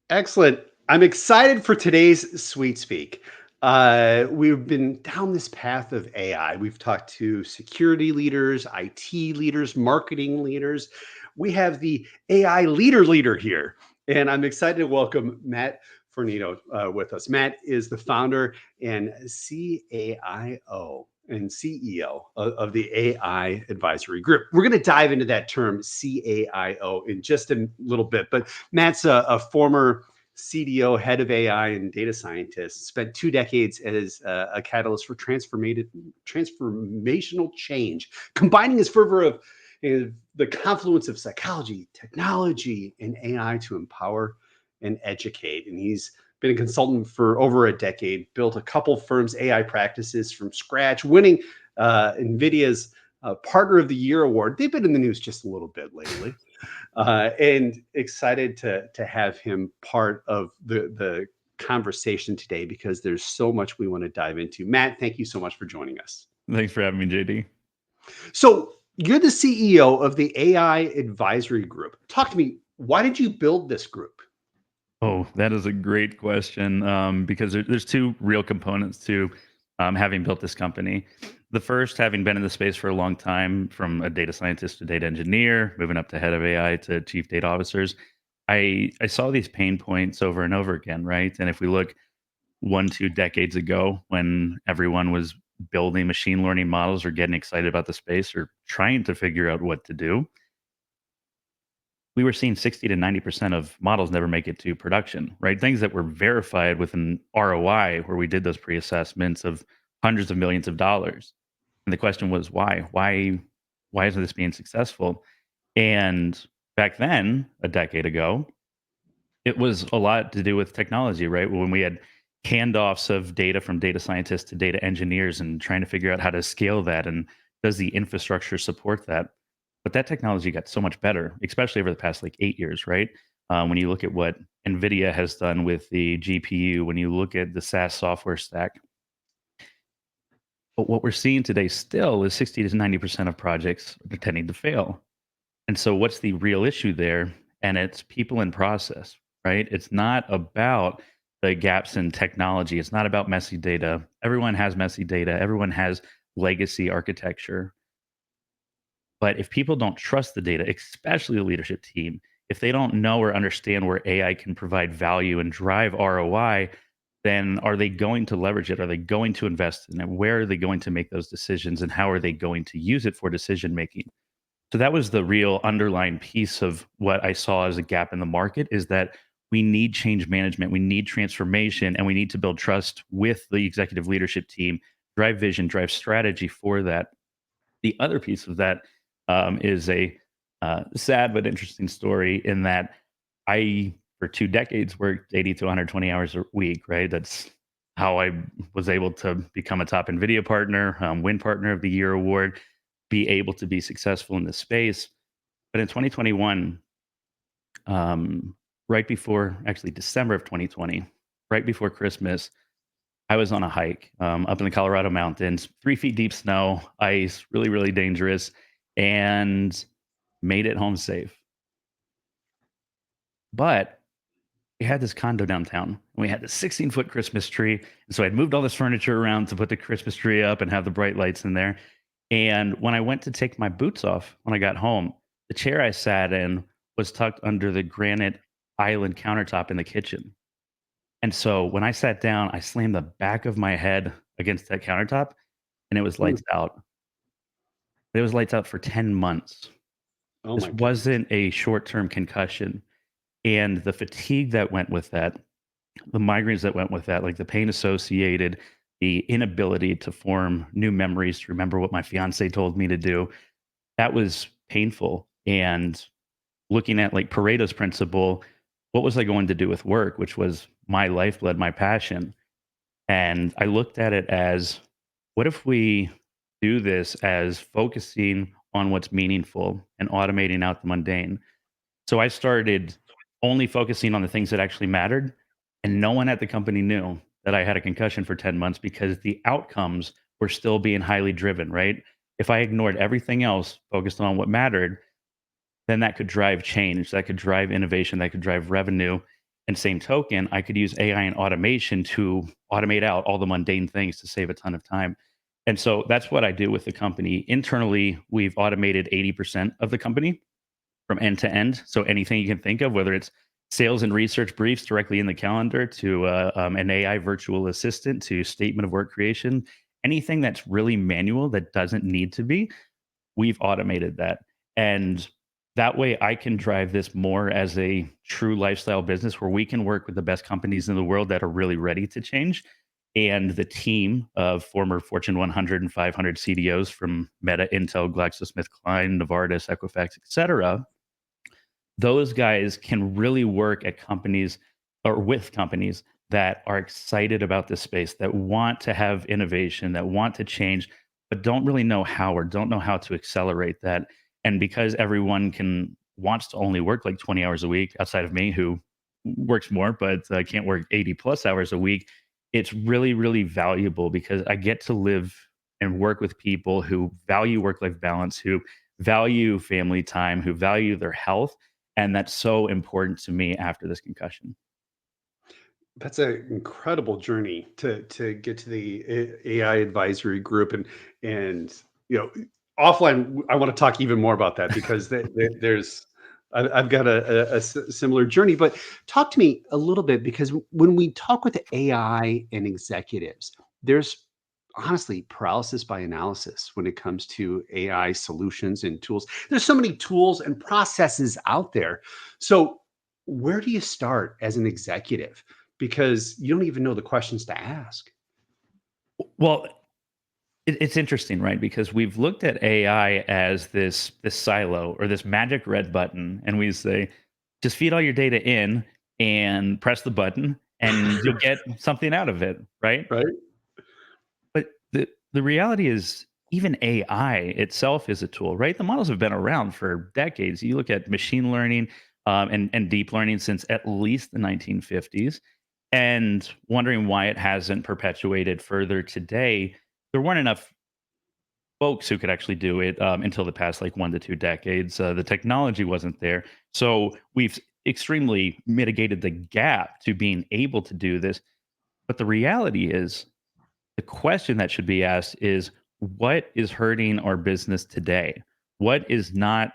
Excellent. I'm excited for today's Sweet Speak. We've been down this path of AI. We've talked to security leaders, IT leaders, marketing leaders. We have the AI leader here, and I'm excited to welcome Matt Fornito with us. Matt is the founder and CAIO and CEO of the AI Advisory Group. We're going to dive into that term CAIO in just a little bit, but Matt's a former CDO, head of AI and data scientist, spent 2 decades as a catalyst for transformational change, combining his fervor of the confluence of psychology, technology, and AI to empower and educate. And he's been a consultant for over a decade, built a couple firms' AI practices from scratch, winning NVIDIA's Partner of the Year award. They've been in the news just a little bit lately. And excited to have him part of the conversation today because there's so much we want to dive into. Matt, thank you so much for joining us. Thanks for having me, JD. So you're the CEO of the AI Advisory Group. Talk to me. Why did you build this group? Oh, that is a great question because there's two real components to having built this company. The first, having been in the space for a long time, from a data scientist to data engineer, moving up to head of AI to chief data officers, I saw these pain points over and over again, right? And if we look 2 decades ago, when everyone was building machine learning models or getting excited about the space or trying to figure out what to do, we were seeing 60 to 90% of models never make it to production, right? Things that were verified with an ROI where we did those pre-assessments of hundreds of millions of dollars. And the question was why? Why isn't this being successful? And back then, a decade ago, it was a lot to do with technology, right? When we had handoffs of data from data scientists to data engineers and trying to figure out how to scale that and does the infrastructure support that? But that technology got so much better, especially over the past like 8 years, right? When you look at what NVIDIA has done with the GPU, when you look at the SaaS software stack, but what we're seeing today still is 60 to 90% of projects are tending to fail. And so, what's the real issue there? And it's people and process, right? It's not about the gaps in technology. It's not about messy data. Everyone has messy data, everyone has legacy architecture. But if people don't trust the data, especially the leadership team, if they don't know or understand where AI can provide value and drive ROI, then are they going to leverage it? Are they going to invest in it? Where are they going to make those decisions? And how are they going to use it for decision making? So that was the real underlying piece of what I saw as a gap in the market is that we need change management, we need transformation, and we need to build trust with the executive leadership team, drive vision, drive strategy for that. The other piece of that is a sad but interesting story in that I, for 2 decades, worked 80 to 120 hours a week, right? That's how I was able to become a top NVIDIA partner, win Partner of the Year award, be able to be successful in this space. But in 2021, right before actually December of 2020, right before Christmas, I was on a hike up in the Colorado mountains, 3 feet deep snow, ice, really, really dangerous, and made it home safe. But we had this condo downtown and we had this 16-foot Christmas tree. And so I'd moved all this furniture around to put the Christmas tree up and have the bright lights in there. And when I went to take my boots off when I got home, the chair I sat in was tucked under the granite island countertop in the kitchen. And so when I sat down, I slammed the back of my head against that countertop and it was Hmm. lights out. It was lights out for 10 months. Oh This my goodness. wasn't a short-term concussion. And the fatigue that went with that, the migraines that went with that, like the pain associated, the inability to form new memories, to remember what my fiance told me to do, that was painful. And looking at like Pareto's principle, what was I going to do with work, which was my lifeblood, my passion? And I looked at it as what if we do this as focusing on what's meaningful and automating out the mundane? So I started only focusing on the things that actually mattered. And no one at the company knew that I had a concussion for 10 months because the outcomes were still being highly driven, right? If I ignored everything else, focused on what mattered, then that could drive change, that could drive innovation, that could drive revenue. And same token, I could use AI and automation to automate out all the mundane things to save a ton of time. And so that's what I do with the company. Internally, we've automated 80% of the company from end to end. So anything you can think of, whether it's sales and research briefs directly in the calendar to an AI virtual assistant to statement of work creation, anything that's really manual that doesn't need to be, we've automated that. And that way I can drive this more as a true lifestyle business where we can work with the best companies in the world that are really ready to change. And the team of former Fortune 100 and 500 CDOs from Meta, Intel, GlaxoSmithKline, Novartis, Equifax, et cetera, those guys can really work at companies or with companies that are excited about this space, that want to have innovation, that want to change, but don't really know how or don't know how to accelerate that. And because everyone can wants to only work like 20 hours a week, outside of me who works more but can't work 80 plus hours a week, it's really, really valuable because I get to live and work with people who value work life balance, who value family time, who value their health, and that's so important to me after this concussion. That's an incredible journey to get to the AI advisory group, and you know offline. I want to talk even more about that because there's I've got a similar journey. But talk to me a little bit because when we talk with AI and executives, there's honestly paralysis by analysis when it comes to AI solutions and tools. There's so many tools and processes out there. So where do you start as an executive? Because you don't even know the questions to ask. Well, it's interesting, right? Because we've looked at AI as this silo or this magic red button, and we say, just feed all your data in and press the button, and you'll get something out of it, right? Right? But the reality is, even AI itself is a tool, right? The models have been around for decades. You look at machine learning and deep learning since at least the 1950s, and wondering why it hasn't perpetuated further today. There weren't enough folks who could actually do it until the past like 1 to 2 decades. The technology wasn't there, so we've extremely mitigated the gap to being able to do this. But the reality is, the question that should be asked is, what is hurting our business today? What is not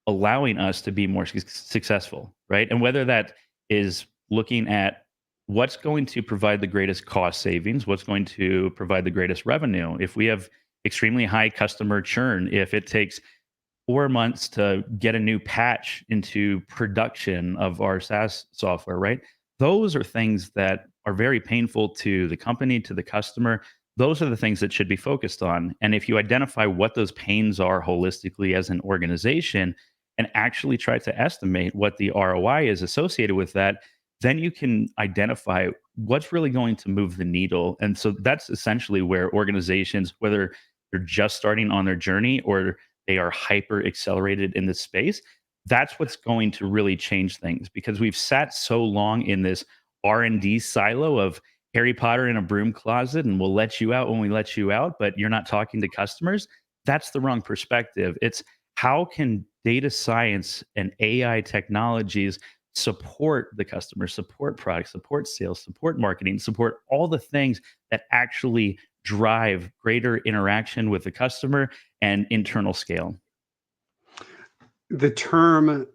allowing us to be more successful, right? And whether that is looking at what's going to provide the greatest cost savings, what's going to provide the greatest revenue. If we have extremely high customer churn, if it takes 4 months to get a new patch into production of our SaaS software, right? Those are things that are very painful to the company, to the customer. Those are the things that should be focused on. And if you identify what those pains are holistically as an organization and actually try to estimate what the ROI is associated with that, then you can identify what's really going to move the needle. And so that's essentially where organizations, whether they're just starting on their journey or they are hyper accelerated in this space, that's what's going to really change things because we've sat so long in this R&D silo of Harry Potter in a broom closet and we'll let you out when we let you out, but you're not talking to customers. That's the wrong perspective. It's how can data science and AI technologies support the customer, support products, support sales, support marketing, support all the things that actually drive greater interaction with the customer and internal scale. The term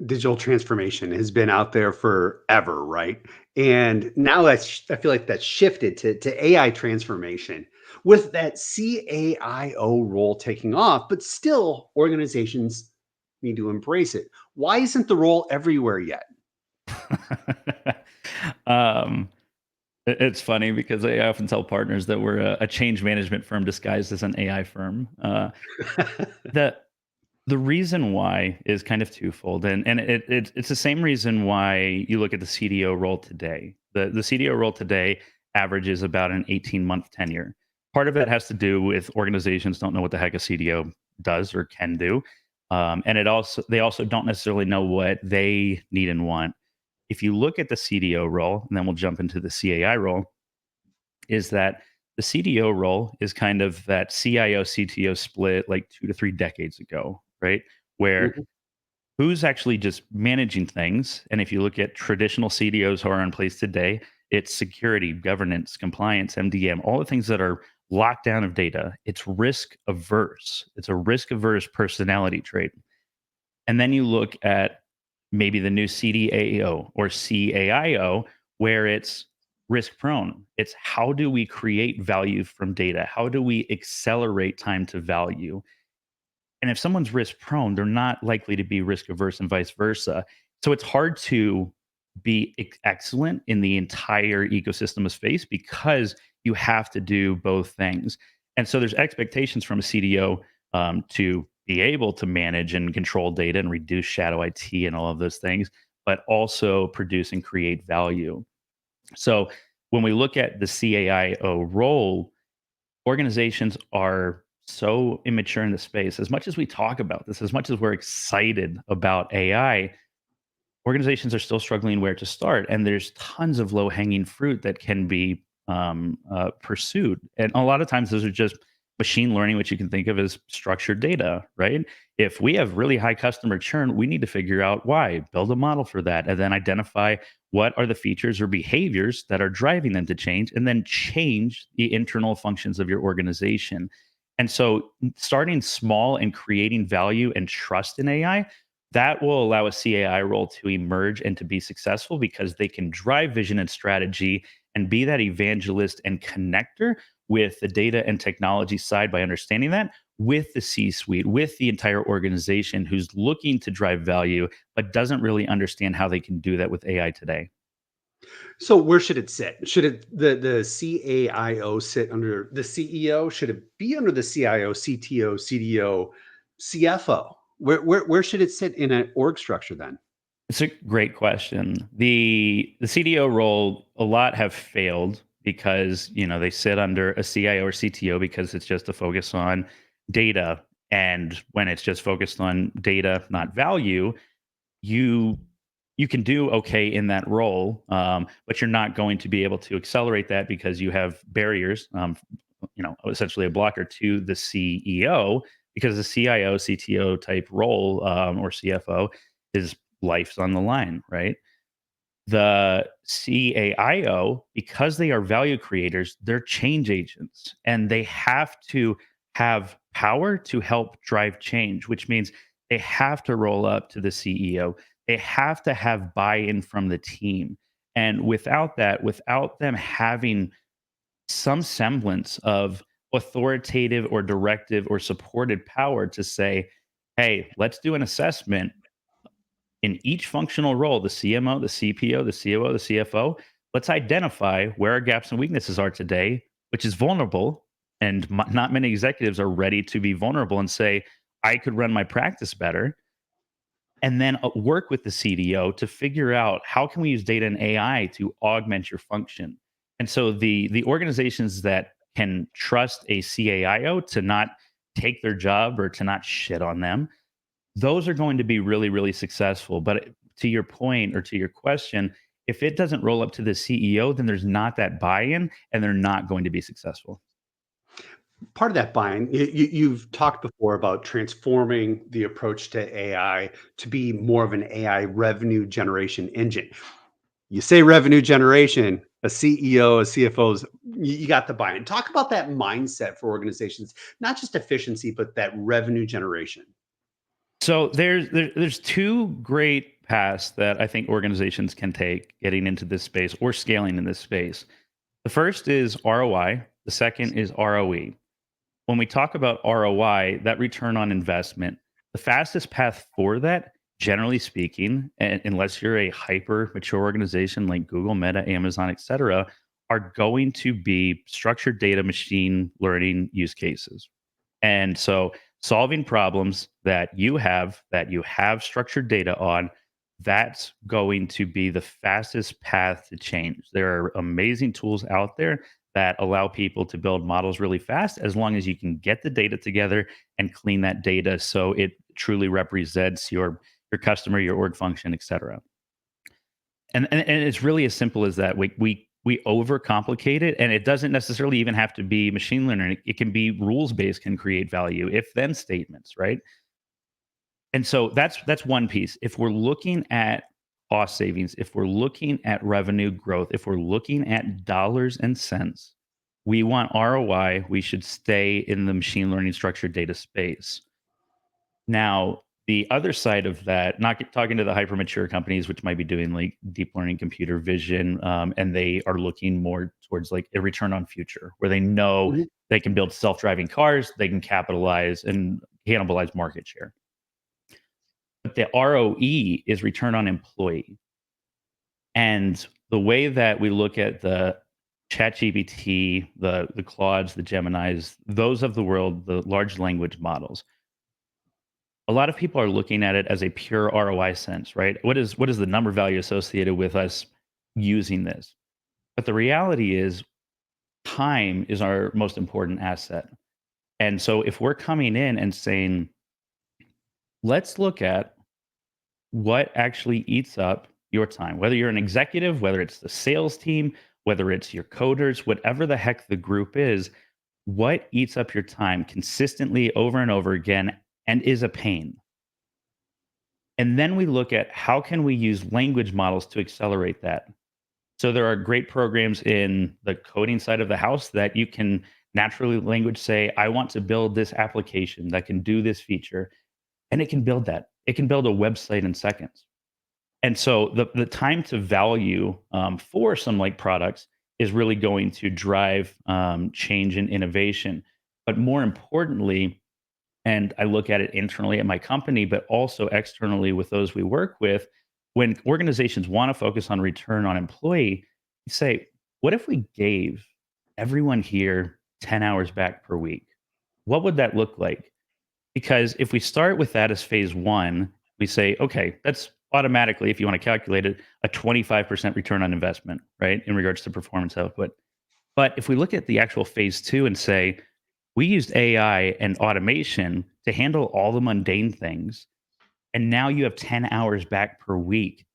digital transformation has been out there forever, right? And now I feel like that's shifted to AI transformation with that CAIO role taking off, but still organizations need to embrace it. Why isn't the role everywhere yet? um, it's funny because I often tell partners that we're a change management firm disguised as an AI firm. The the reason why is kind of twofold, and it's the same reason why you look at the CDO role today. The CDO role today averages about an 18-month tenure. Part of it has to do with organizations don't know what the heck a CDO does or can do, and they also don't necessarily know what they need and want. If you look at the CDO role, and then we'll jump into the CAI role, is that the CDO role is kind of that CIO CTO split like 2 to 3 decades ago, right? Where Mhm. who's actually just managing things. And if you look at traditional CDOs who are in place today, it's security, governance, compliance, MDM, all the things that are lockdown of data. It's risk averse. It's a risk averse personality trait. And then you look at maybe the new CDAO or CAIO, where it's risk prone. It's how do we create value from data? How do we accelerate time to value? And if someone's risk prone, they're not likely to be risk averse and vice versa. So it's hard to be excellent in the entire ecosystem of space because you have to do both things. And so there's expectations from a CDO to be able to manage and control data and reduce shadow IT and all of those things, but also produce and create value. So when we look at the CAIO role, organizations are so immature in the space. As much as we talk about this, as much as we're excited about AI, organizations are still struggling where to start. And there's tons of low hanging fruit that can be pursued. And a lot of times, those are just machine learning, which you can think of as structured data, right? If we have really high customer churn, we need to figure out why, build a model for that, and then identify what are the features or behaviors that are driving them to change, and then change the internal functions of your organization. And so, starting small and creating value and trust in AI, that will allow a CAI role to emerge and to be successful because they can drive vision and strategy and be that evangelist and connector with the data and technology side by understanding that with the C suite, with the entire organization who's looking to drive value, but doesn't really understand how they can do that with AI today. So where should it sit? Should it the CAIO sit under the CEO? Should it be under the CIO, CTO, CDO, CFO? Where should it sit in an org structure then? It's a great question. The CDO role, a lot have failed because they sit under a CIO or CTO because it's just a focus on data. And when it's just focused on data, not value, you you can do okay in that role, but you're not going to be able to accelerate that because you have barriers, essentially a blocker to the CEO because the CIO, CTO type role or CFO is life's on the line, right? The CAIO, because they are value creators, they're change agents and they have to have power to help drive change, which means they have to roll up to the CEO. They have to have buy in from the team. And without that, without them having some semblance of authoritative or directive or supported power to say, hey, let's do an assessment in each functional role, the CMO, the CPO, the COO, the CFO, let's identify where our gaps and weaknesses are today, which is vulnerable. And not many executives are ready to be vulnerable and say, I could run my practice better. And then work with the CDO to figure out how can we use data and AI to augment your function. And so the organizations that can trust a CAIO to not take their job or to not shit on them, those are going to be really, really successful. But to your point or to your question, if it doesn't roll up to the CEO, then there's not that buy-in and they're not going to be successful. Part of that buying, you've talked before about transforming the approach to AI to be more of an AI revenue generation engine. You say revenue generation, a CEO, a CFO's, you got the buy-in. Talk about that mindset for organizations, not just efficiency, but that revenue generation. So there's two great paths that I think organizations can take getting into this space or scaling in this space. The first is ROI, the second is ROE. When we talk about ROI, that return on investment, the fastest path for that, generally speaking, and unless you're a hyper mature organization like Google, Meta, Amazon, et cetera, are going to be structured data machine learning use cases. And so solving problems that you have structured data on, that's going to be the fastest path to change. There are amazing tools out there that allow people to build models really fast as long as you can get the data together and clean that data so it truly represents your customer, your org function, et cetera. And it's really as simple as that. We overcomplicate it, and it doesn't necessarily even have to be machine learning. It can be rules based, can create value, if then statements, right? And so that's one piece. If we're looking at cost savings, if we're looking at revenue growth, if we're looking at dollars and cents, we want ROI, we should stay in the machine learning structured data space. Now, the other side of that, not talking to the hyper mature companies, which might be doing like deep learning, computer vision, and they are looking more towards like a return on future, where they know Mhm. they can build self driving cars, they can capitalize and cannibalize market share. But the ROE is return on employee. And the way that we look at the ChatGPT, the Claudes, the Geminis, those of the world, the large language models, a lot of people are looking at it as a pure ROI sense, right? What is the number value associated with us using this? But the reality is time is our most important asset. And so if we're coming in and saying, let's look at what actually eats up your time, whether you're an executive, whether it's the sales team, whether it's your coders, whatever the heck the group is, what eats up your time consistently over and over again and is a pain. And then we look at how can we use language models to accelerate that. So there are great programs in the coding side of the house that you can naturally language say, I want to build this application that can do this feature, and it can build that. It can build a website in seconds. And so the time to value for some like products is really going to drive change and innovation. But more importantly, and I look at it internally at my company, but also externally with those we work with, when organizations want to focus on return on employee, you say, what if we gave everyone here 10 hours back per week? What would that look like? Because if we start with that as phase one, we say, okay, that's automatically, if you want to calculate it, a 25% return on investment, right? In regards to performance output. But if we look at the actual phase two and say, we used AI and automation to handle all the mundane things, and now you have 10 hours back per week,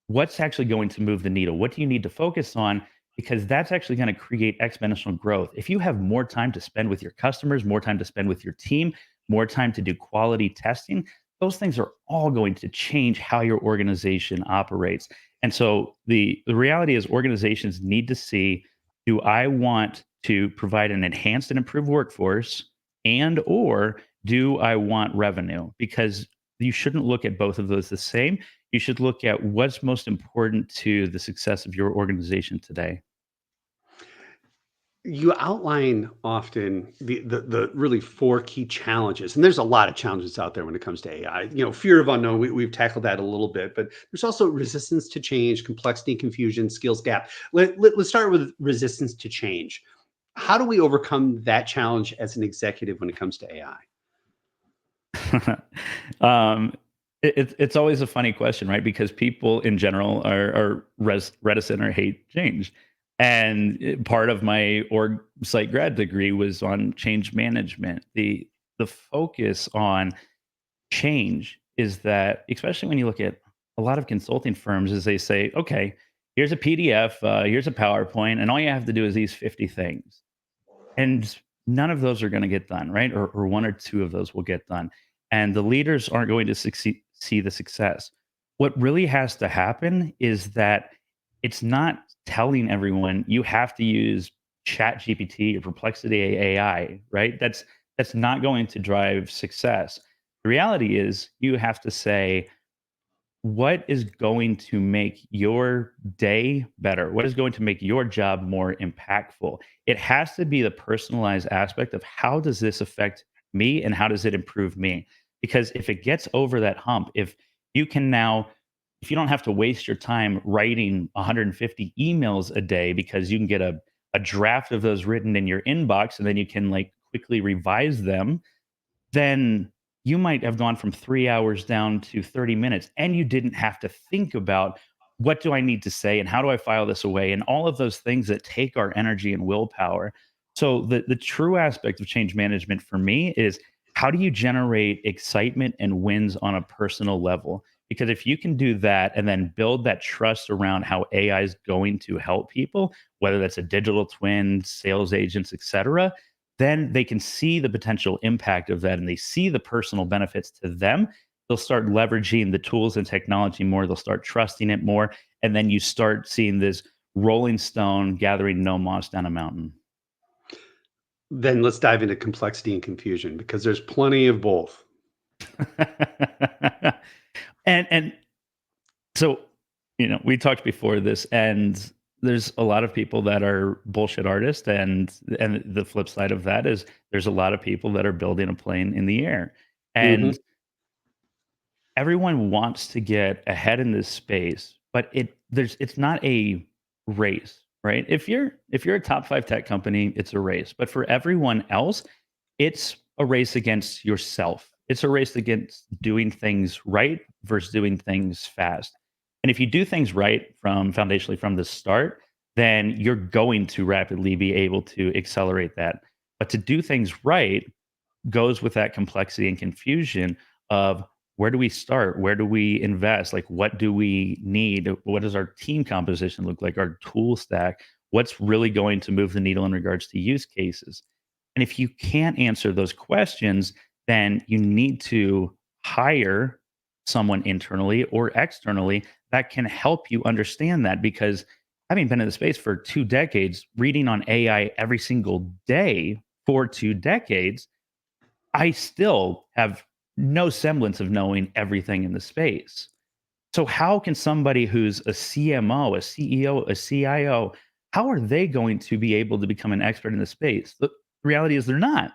what's actually going to move the needle? What do you need to focus on? Because that's actually going to create exponential growth. If you have more time to spend with your customers, more time to spend with your team, more time to do quality testing, those things are all going to change how your organization operates. And so the reality is organizations need to see, do I want to provide an enhanced and improved workforce, and or do I want revenue? Because you shouldn't look at both of those the same. You should look at what's most important to the success of your organization today. You outline often the really four key challenges, and there's a lot of challenges out there when it comes to AI. Fear of unknown. We've tackled that a little bit, but there's also resistance to change, complexity, confusion, skills gap. Let's start with resistance to change. How do we overcome that challenge as an executive when it comes to AI? um, it's always a funny question, right? Because people in general are reticent or hate change. And part of my org site grad degree was on change management. The focus on change is that, especially when you look at a lot of consulting firms, is they say, okay, here's a PDF, here's a PowerPoint, and all you have to do is these 50 things. And none of those are going to get done, right? Or one or two of those will get done. And the leaders aren't going to see the success. What really has to happen is that it's not telling everyone you have to use Chat GPT or Perplexity AI, right? That's not going to drive success. The reality is you have to say, what is going to make your day better? What is going to make your job more impactful? It has to be the personalized aspect of how does this affect me and how does it improve me? Because if it gets over that hump, if you can now, if you don't have to waste your time writing 150 emails a day because you can get a draft of those written in your inbox and then you can like quickly revise them, then you might have gone from 3 hours down to 30 minutes, and you didn't have to think about, "What do I need to say, and how do I file this away?" And all of those things that take our energy and willpower. So the true aspect of change management for me is, how do you generate excitement and wins on a personal level? Because if you can do that and then build that trust around how AI is going to help people, whether that's a digital twin, sales agents, etcetera, then they can see the potential impact of that and they see the personal benefits to them. they'll start leveraging the tools and technology more. They'll start trusting it more, and then you start seeing this rolling stone gathering no moss down a mountain. Then let's dive into complexity and confusion because there's plenty of both. And so, we talked before this, and there's a lot of people that are bullshit artists, and the flip side of that is there's a lot of people that are building a plane in the air. And Mhm. everyone wants to get ahead in this space, but it's not a race, right? If you're a top 5 tech company, it's a race. But for everyone else, it's a race against yourself. It's a race against doing things right versus doing things fast. And if you do things right from foundationally from the start, then you're going to rapidly be able to accelerate that. But to do things right goes with that complexity and confusion of where do we start? Where do we invest? Like, what do we need? What does our team composition look like? Our tool stack? What's really going to move the needle in regards to use cases? And if you can't answer those questions, then you need to hire someone internally or externally that can help you understand that. Because having been in the space for 2 decades, reading on AI every single day for 2 decades, I still have no semblance of knowing everything in the space. So how can somebody who's a CMO, a CEO, a CIO, how are they going to be able to become an expert in the space? The reality is they're not.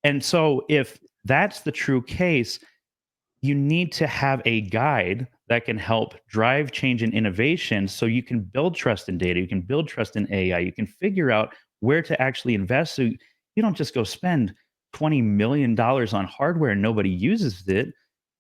And so if that's the true case, you need to have a guide that can help drive change and innovation so you can build trust in data, you can build trust in AI, you can figure out where to actually invest so you don't just go spend $20 million on hardware and nobody uses it.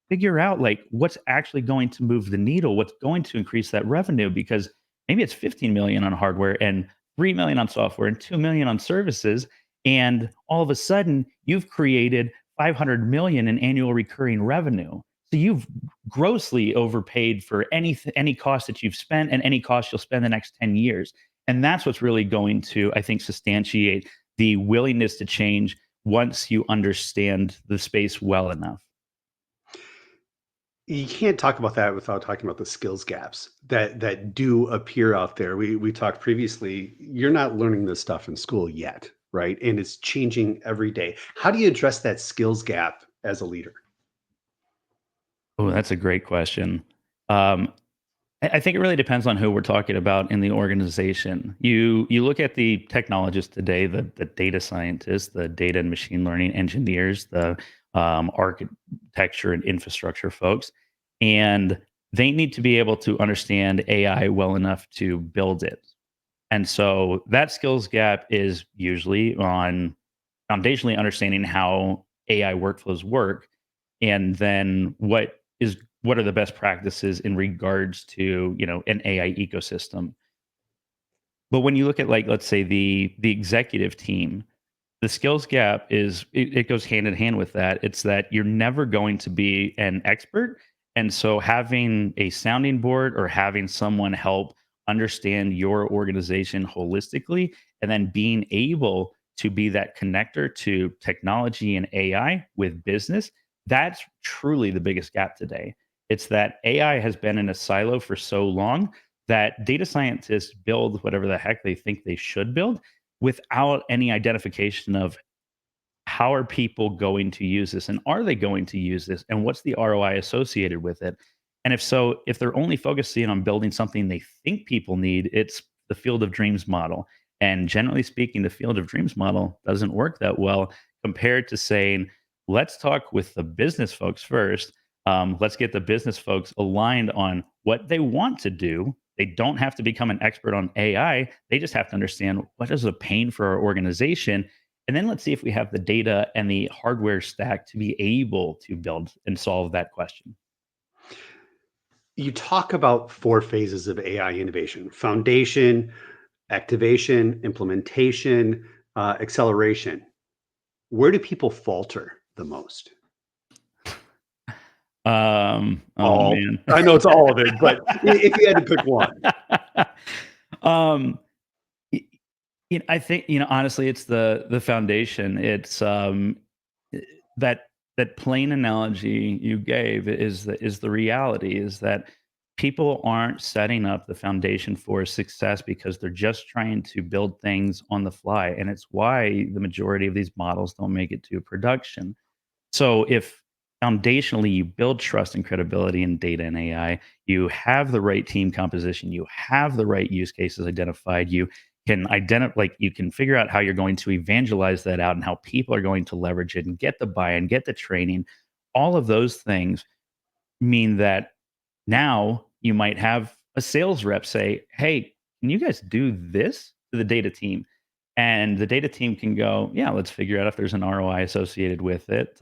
Figure out like what's actually going to move the needle, what's going to increase that revenue, because maybe it's 15 million on hardware and 3 million on software and 2 million on services, and all of a sudden you've created 500 million in annual recurring revenue. So you've grossly overpaid for any cost that you've spent and any cost you'll spend the next 10 years. And that's what's really going to, I think, substantiate the willingness to change once you understand the space well enough. You can't talk about that without talking about the skills gaps that do appear out there. We talked previously, you're not learning this stuff in school yet, right? And it's changing every day. How do you address that skills gap as a leader? Oh, that's a great question. Um, I think it really depends on who we're talking about in the organization. You look at the technologists today, the data scientists, the data and machine learning engineers, the architecture and infrastructure folks, and they need to be able to understand AI well enough to build it. And so that skills gap is usually on foundationally understanding how AI workflows work, and then what are the best practices in regards to an AI ecosystem. But when you look at, like, let's say the executive team, the skills gap it goes hand in hand with that. It's that you're never going to be an expert. And so having a sounding board or having someone help understand your organization holistically, and then being able to be that connector to technology and AI with business, that's truly the biggest gap today. It's that AI has been in a silo for so long that data scientists build whatever the heck they think they should build without any identification of how are people going to use this, and are they going to use this, and what's the ROI associated with it. And if so, if they're only focusing on building something they think people need, it's the field of dreams model. And generally speaking, the field of dreams model doesn't work that well compared to saying, let's talk with the business folks first. Let's get the business folks aligned on what they want to do. They don't have to become an expert on AI. They just have to understand what is a pain for our organization, and then let's see if we have the data and the hardware stack to be able to build and solve that question. You talk about four phases of AI innovation: foundation, activation, implementation, acceleration. Where do people falter the most? Oh All. man. I know it's all of it, but if you had to pick one. um, y- I think honestly, it's the foundation. It's that that plain analogy you gave is the reality is that people aren't setting up the foundation for success because they're just trying to build things on the fly, and it's why the majority of these models don't make it to production. So if foundationally you build trust and credibility in data and AI, you have the right team composition, you have the right use cases identified, you can identify, like, you can figure out how you're going to evangelize that out and how people are going to leverage it and get the buy-in, get the training. All of those things mean that now you might have a sales rep say, "Hey, can you guys do this to the data team?" And the data team can go, "Yeah, let's figure out if there's an ROI associated with it."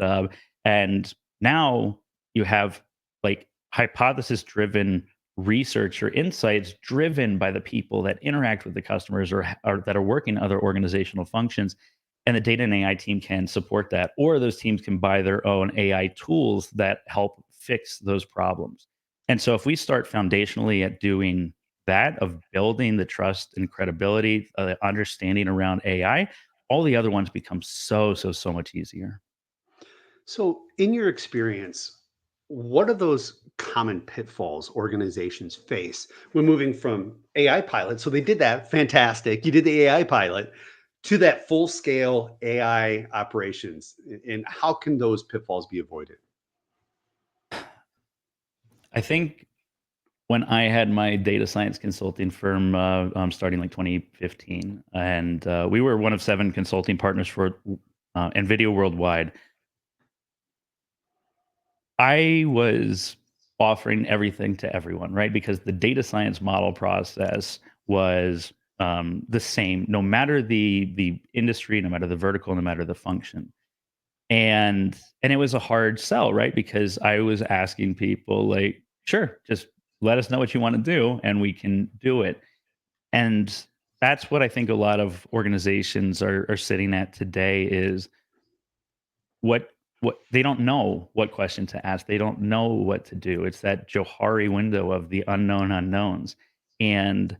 And now you have like hypothesis driven research or insights driven by the people that interact with the customers or that are working other organizational functions. And the data and AI team can support that, or those teams can buy their own AI tools that help fix those problems. And so, if we start foundationally at doing that, of building the trust and credibility, understanding around AI, all the other ones become so much easier. So, in your experience, what are those common pitfalls organizations face when moving from AI pilot? So, they did that, fantastic. You did the AI pilot to that full scale AI operations. And how can those pitfalls be avoided? I think when I had my data science consulting firm starting like 2015, and we were one of 7 consulting partners for NVIDIA worldwide. I was offering everything to everyone, right? Because the data science model process was the same, no matter the industry, no matter the vertical, no matter the function. And it was a hard sell, right? Because I was asking people like, sure, just let us know what you want to do, and we can do it. And that's what I think a lot of organizations are sitting at today is what they don't know what question to ask. They don't know what to do. It's that Johari window of the unknown unknowns. And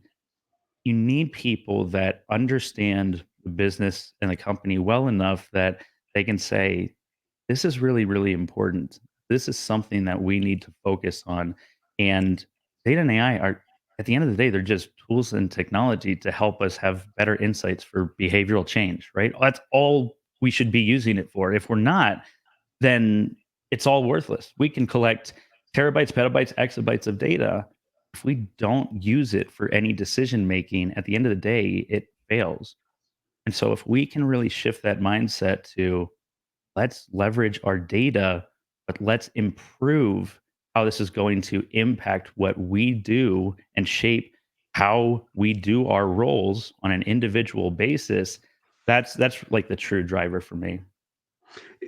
you need people that understand the business and the company well enough that they can say, this is really, really important. This is something that we need to focus on. And data and AI are, at the end of the day, they're just tools and technology to help us have better insights for behavioral change, right? That's all we should be using it for. If we're not, then it's all worthless. We can collect terabytes, petabytes, exabytes of data. If we don't use it for any decision making, at the end of the day, it fails. And so, if we can really shift that mindset to let's leverage our data, but let's improve how this is going to impact what we do and shape how we do our roles on an individual basis, that's like the true driver for me.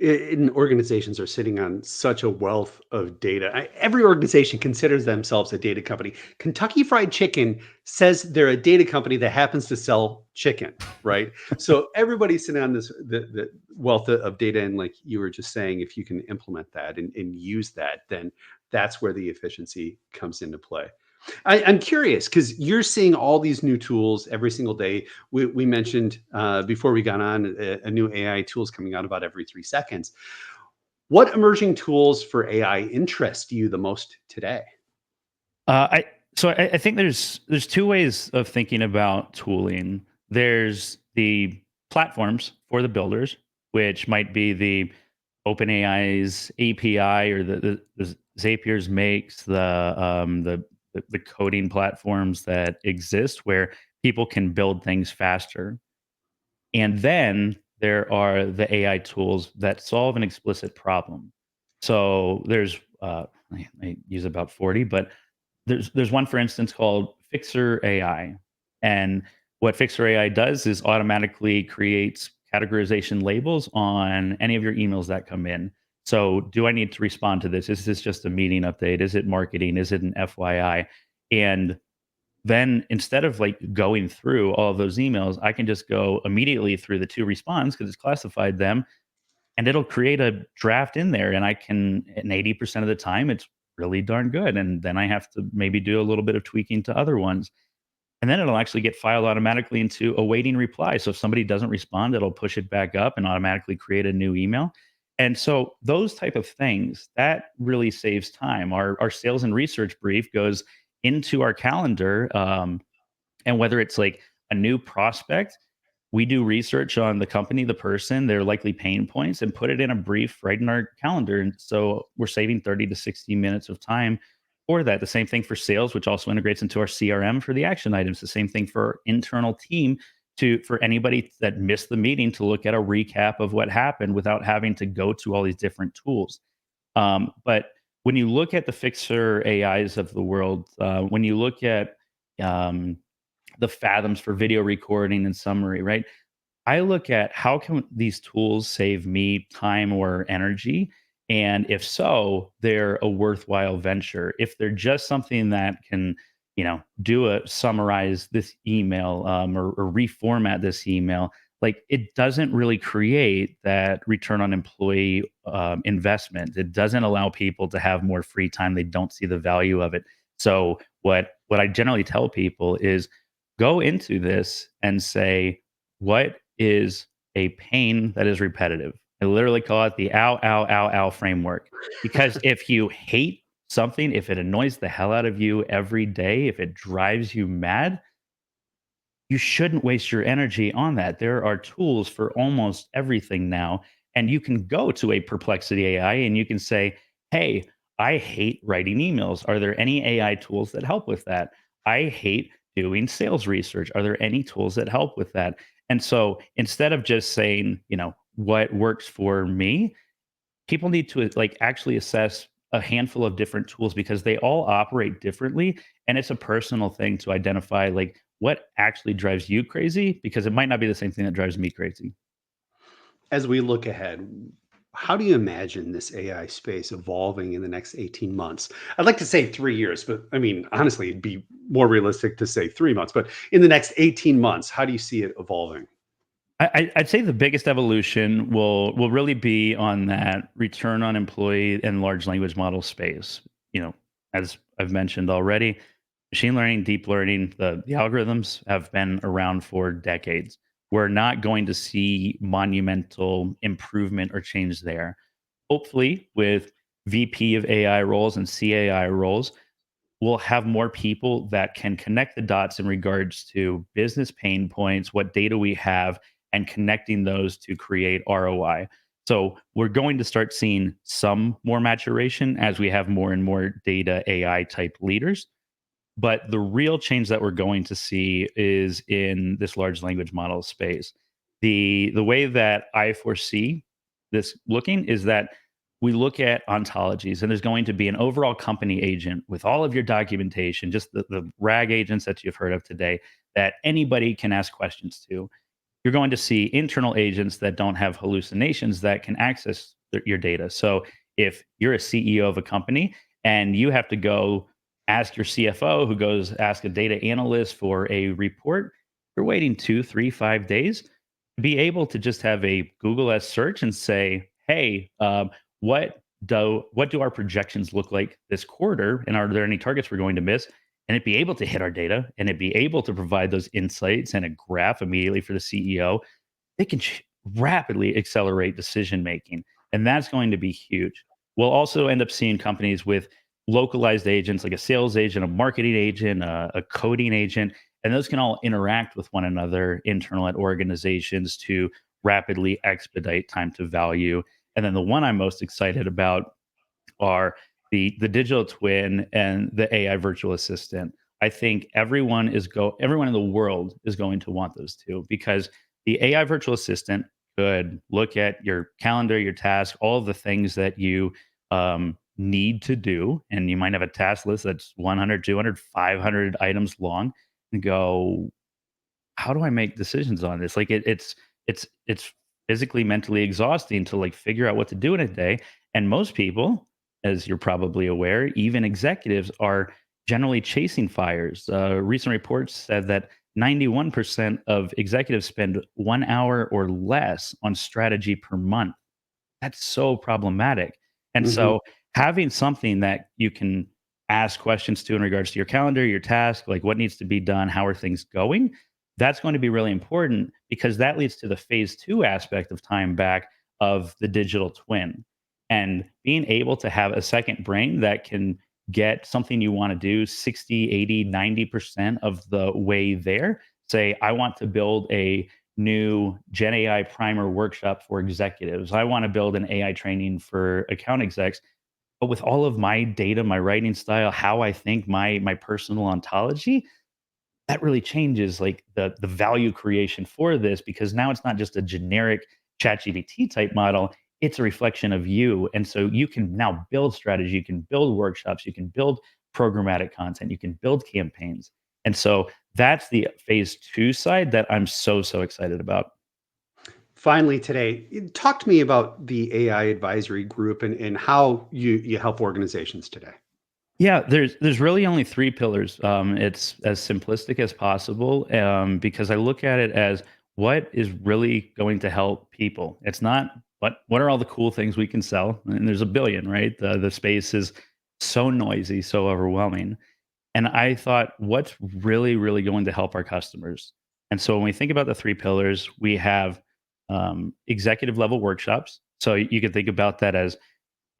And organizations are sitting on such a wealth of data. Every organization considers themselves a data company. Kentucky Fried Chicken says they're a data company that happens to sell chicken, right? So everybody's sitting on this the wealth of data, and like you were just saying, if you can implement that and use that, then that's where the efficiency comes into play. I'm curious because you're seeing all these new tools every single day. We mentioned before we got on a new AI tools coming out about every 3 seconds. What emerging tools for AI interest you the most today? I so I think there's two ways of thinking about tooling. There's the platforms for the builders, which might be the OpenAI's API or the Zapier's makes the coding platforms that exist where people can build things faster. And then there are the AI tools that solve an explicit problem. So there's I use about 40, but there's one, for instance, called Fixer AI. And what Fixer AI does is automatically creates categorization labels on any of your emails that come in. So, do I need to respond to this? Is this just a meeting update? Is it marketing? Is it an FYI? And then instead of like going through all of those emails, I can just go immediately through the two responds because it's classified them, and it'll create a draft in there. And I can, and 80% of the time, it's really darn good. And then I have to maybe do a little bit of tweaking to other ones. And then it'll actually get filed automatically into awaiting reply. So if somebody doesn't respond, it'll push it back up and automatically create a new email. And so those type of things that really saves time. Our sales and research brief goes into our calendar, and whether it's like a new prospect, we do research on the company, the person, their likely pain points, and put it in a brief right in our calendar. And so we're saving 30 to 60 minutes of time for that. The same thing for sales, which also integrates into our CRM for the action items. The same thing for our internal team to for anybody that missed the meeting to look at a recap of what happened without having to go to all these different tools. But when you look at the fixer AIs of the world, when you look at um, the fathoms for video recording and summary, right? I look at how can these tools save me time or energy? And if so, they're a worthwhile venture. If they're just something that can, do a summarize this email, or reformat this email, like it doesn't really create that return on employee investment. It doesn't allow people to have more free time. They don't see the value of it. So what I generally tell people is go into this and say, what is a pain that is repetitive? I literally call it the ow, ow, ow, ow framework. Because if you hate something, if it annoys the hell out of you every day, if it drives you mad, you shouldn't waste your energy on that. There are tools for almost everything now. And you can go to a Perplexity AI and you can say, hey, I hate writing emails. Are there any AI tools that help with that? I hate doing sales research. Are there any tools that help with that? And so instead of just saying, what works for me, people need to like actually assess a handful of different tools because they all operate differently, and it's a personal thing to identify like what actually drives you crazy because it might not be the same thing that drives me crazy. As we look ahead, how do you imagine this AI space evolving in the next 18 months? I'd like to say 3 years, but I mean, honestly, it'd be more realistic to say 3 months. But in the next 18 months, how do you see it evolving? I'd say the biggest evolution will really be on that return on employee and large language model space. As I've mentioned already, machine learning, deep learning, the algorithms have been around for decades. We're not going to see monumental improvement or change there. Hopefully, with VP of AI roles and CAI roles, we'll have more people that can connect the dots in regards to business pain points, what data we have, and connecting those to create ROI. So we're going to start seeing some more maturation as we have more and more data AI type leaders. But the real change that we're going to see is in this large language model space. The way that I foresee this looking is that we look at ontologies and there's going to be an overall company agent with all of your documentation, just the RAG agents that you've heard of today that anybody can ask questions to. You're going to see internal agents that don't have hallucinations that can access your data. So if you're a CEO of a company and you have to go ask your CFO, who goes ask a data analyst for a report, you're waiting 2, 3, 5 days. Be able to just have a Google S search and say, "Hey, what do our projections look like this quarter, and are there any targets we're going to miss?" And it be able to hit our data, and it be able to provide those insights and a graph immediately for the CEO. They can rapidly accelerate decision making, and that's going to be huge. We'll also end up seeing companies with localized agents like a sales agent, a marketing agent, a coding agent, and those can all interact with one another internal at organizations to rapidly expedite time to value. And then the one I'm most excited about are the digital twin and the AI virtual assistant. I think everyone in the world is going to want those two because the AI virtual assistant could look at your calendar, your task, all of the things that you need to do, and you might have a task list that's 100, 200, 500 items long, and go, how do I make decisions on this? Like it's physically, mentally exhausting to like figure out what to do in a day. And most people, as you're probably aware, even executives are generally chasing fires. Recent reports said that 91% of executives spend 1 hour or less on strategy per month. That's so problematic. And Mhm. so having something that you can ask questions to in regards to your calendar, your task, like what needs to be done, how are things going, that's going to be really important because that leads to the phase two aspect of time back of the digital twin. And being able to have a second brain that can get something you want to do 60, 80, 90% of the way there. Say, I want to build a new Gen AI primer workshop for executives. I want to build an AI training for account execs. But with all of my data, my writing style, how I think, my personal ontology, that really changes like the value creation for this, because now it's not just a generic ChatGPT type model, it's a reflection of you. And so you can now build strategy, you can build workshops, you can build programmatic content, you can build campaigns. And so that's the phase two side that I'm so excited about. Finally, today, talk to me about the AI advisory group and how you help organizations today. Yeah, there's really only three pillars. It's as simplistic as possible, because I look at it as what is really going to help people. It's not what are all the cool things we can sell, and there's a billion, right? The space is so noisy, so overwhelming. And I thought, what's really going to help our customers? And so when we think about the three pillars, we have executive level workshops. So you can think about that as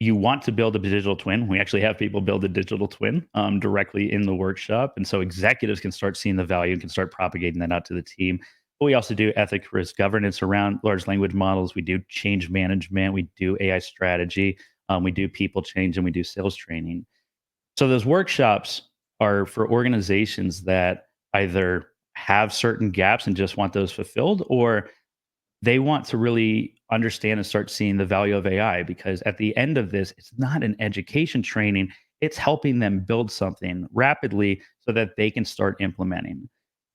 you want to build a digital twin. We actually have people build a digital twin directly in the workshop. And so executives can start seeing the value and can start propagating that out to the team. But we also do ethic risk governance around large language models. We do change management. We do AI strategy. We do people change, and we do sales training. So those workshops are for organizations that either have certain gaps and just want those fulfilled, or they want to really understand and start seeing the value of AI, because at the end of this, it's not an education training, it's helping them build something rapidly so that they can start implementing.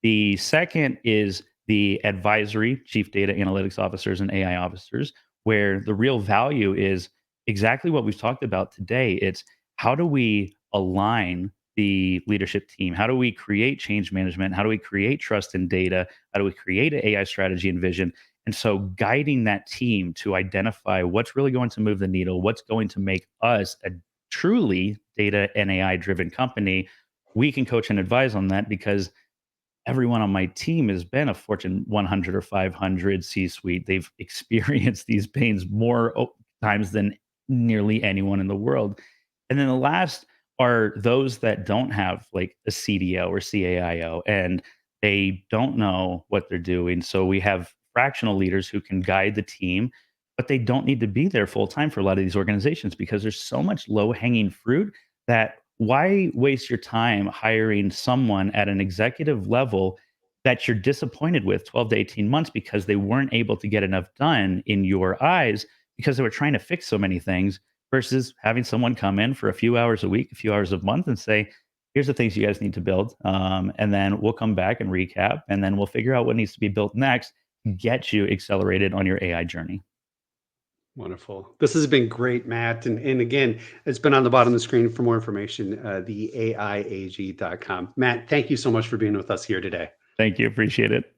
The second is the advisory chief data analytics officers and AI officers, where the real value is exactly what we've talked about today. It's how do we align the leadership team? How do we create change management? How do we create trust in data? How do we create an AI strategy and vision? And so guiding that team to identify what's really going to move the needle, what's going to make us a truly data and AI driven company, we can coach and advise on that, because everyone on my team has been a Fortune 100 or 500 C-suite. They've experienced these pains more times than nearly anyone in the world. And then the last are those that don't have like a CDO or CAIO, and they don't know what they're doing. So we have fractional leaders who can guide the team, but they don't need to be there full time for a lot of these organizations, because there's so much low hanging fruit that why waste your time hiring someone at an executive level that you're disappointed with 12 to 18 months because they weren't able to get enough done in your eyes because they were trying to fix so many things, versus having someone come in for a few hours a week, a few hours a month, and say, here's the things you guys need to build. And then we'll come back and recap, and then we'll figure out what needs to be built next to get you accelerated on your AI journey. Wonderful. This has been great, Matt. And again, it's been on the bottom of the screen for more information, the AIAG.com. Matt, thank you so much for being with us here today. Thank you. Appreciate it.